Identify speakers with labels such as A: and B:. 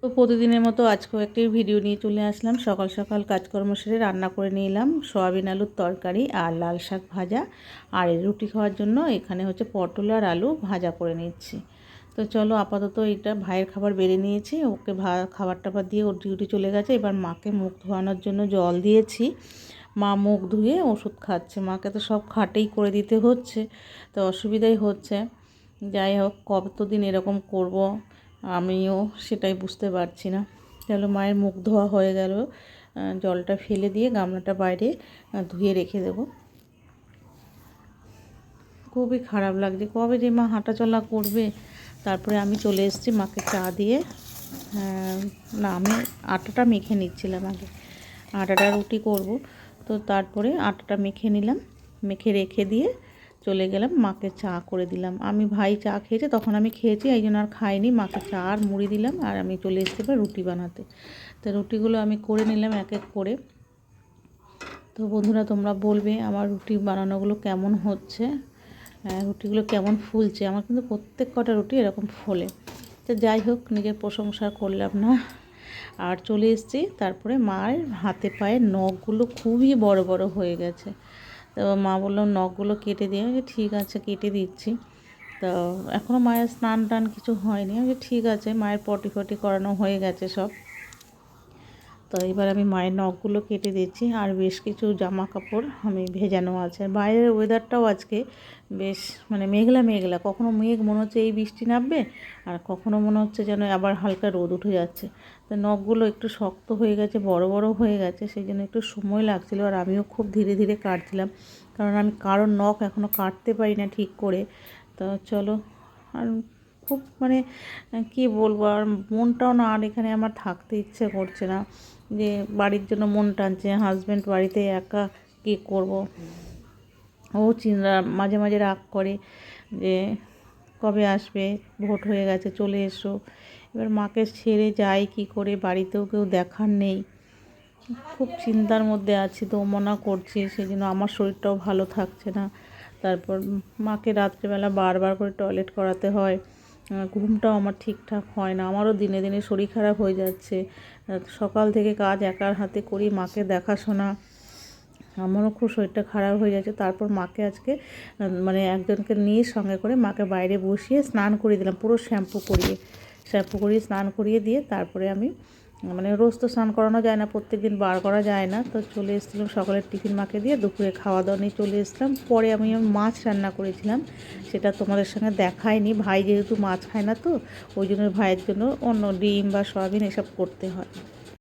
A: তো প্রতিদিনের মতো আজকেও একটি ভিডিও নিয়ে চলে আসলাম। সকাল সকাল কাজকর্ম সেরে রান্না করে নিলাম সয়াবিন আলুর তরকারি আর লাল শাক ভাজা। আর রুটি খাওয়ার জন্য এখানে হচ্ছে পটল আর আলু ভাজা করে নিচ্ছি। তো চলো আপাতত এটা ভাইয়ের খাবার বেড়ে নিয়েছি, ওকে খাবার টাবার দিয়ে ওর ডিউটি চলে গেছে। এবার মাকে মুখ ধোয়ানোর জন্য জল দিয়েছি, মা মুখ ধুয়ে ওষুধ খাচ্ছে। মাকে তো সব খাটেই করে দিতে হচ্ছে, তো অসুবিধাই হচ্ছে। যাই হোক, কতদিন এরকম করব আমিও সেটাই বুঝতে পারছি না। চলো মায়ের মুখ ধোয়া হয়ে গেল, জলটা ফেলে দিয়ে গামলাটা বাইরে ধুয়ে রেখে দেব। খুবই খারাপ লাগছে, কবে যে মা হাঁটাচলা করবে। তারপরে আমি চলে এসেছি মাকে চা দিয়ে। না, আমি আটাটা মেখে নিচ্ছিলাম আগে, আটাটা রুটি করব। তো তারপরে আটাটা মেখে নিলাম, মেখে রেখে দিয়ে চলে গেলাম মাকে চা করে দিলাম। আমি ভাই চা খেয়েছে, তখন আমি খেয়েছি, এই জন্য আর খাইনি। মাকে চা আর মুড়ি দিলাম, আর আমি চলে এসেছি এবার রুটি বানাতে। তো রুটিগুলো আমি করে নিলাম এক এক করে। তো বন্ধুরা, তোমরা বলবে আমার রুটি বানানোগুলো কেমন হচ্ছে, রুটিগুলো কেমন ফুলছে। আমার কিন্তু প্রত্যেক কটা রুটি এরকম ফোলে। তো যাই হোক, নিজের প্রশংসা করলাম না, আর চলে এসেছি। তারপরে মায়ের হাতে পায়ে নখগুলো খুবই বড় বড় হয়ে গেছে। তো মা বললাম নখগুলো কেটে দিয়ে, যে ঠিক আছে কেটে দিচ্ছি। তো এখনও মায়ের স্নান টান কিছু হয়নি। আমি ঠিক আছে, মায়ের পটি ফটি করানো হয়ে গেছে সব। তো এবার আমি মায়ের নখগুলো কেটে দিচ্ছি। আর বেশ কিছু জামা কাপড় আমি ভেজানো আছে। বাইরের ওয়েদারটাও আজকে বেশ মেঘলা মেঘলা, কখনো মেঘ মনে হচ্ছে এই বৃষ্টি নামবে, আর কখনো মনে হচ্ছে যেন আবার হালকা রোদ উঠে যাচ্ছে। তো নখগুলো একটু শক্ত হয়ে গেছে, বড় বড় হয়ে গেছে, সেই জন্য একটু সময় লাগছিলো। আর আমিও খুব ধীরে ধীরে কাটছিলাম, কারণ আমি কারোর নখ এখনও কাটতে পারি না ঠিক করে। তো চলো, আর খুব কী বলবো, আর মনটাও না আর এখানে আমার থাকতে ইচ্ছে করছে না। যে বাড়ির জন্য মন টানছে, হাজব্যান্ড বাড়িতে একা কী করব। ও চিন্তা মাঝে মাঝে রাগ করে যে কবে আসবে, ভোট হয়ে গেছে চলে এসো। এবার মাকে ছেড়ে যাই কি করে, বাড়িতেও কেউ দেখার নেই। খুব চিন্তার মধ্যে আছি, তো মনা করছি, সেই জন্য আমার শরীরটাও ভালো থাকছে না। তারপর মাকে রাত্রেবেলা বারবার করে টয়লেট করাতে হয়, ঘুমটাও আমার ঠিকঠাক হয় না। আমারও দিনে দিনে শরীর খারাপ হয়ে যাচ্ছে। সকাল থেকে কাজ একার হাতে করি, মাকে দেখাশোনা, আমারও খুব শরীরটা খারাপ হয়ে যাচ্ছে। তারপর মাকে আজকে একজনকে নিয়ে সঙ্গে করে মাকে বাইরে বসিয়ে স্নান করিয়ে দিলাম, পুরো শ্যাম্পু করিয়ে স্নান করিয়ে দিয়ে তারপরে আমি রোজ তো স্নান করানো যায় না, প্রত্যেক দিন বার করা যায় না। তো চলে এসেছিলাম সকালের টিফিন মাকে দিয়ে, দুপুরে খাওয়া দাওয়া নিয়ে চলে এসেছিলাম। পরে আমি মাছ রান্না করেছিলাম, সেটা তোমাদের সঙ্গে দেখাইনি। ভাই যেহেতু মাছ খায় না, তো ওই জন্য ভাইয়ের জন্য অন্য ডিম বা সয়াবিন এসব করতে হয়।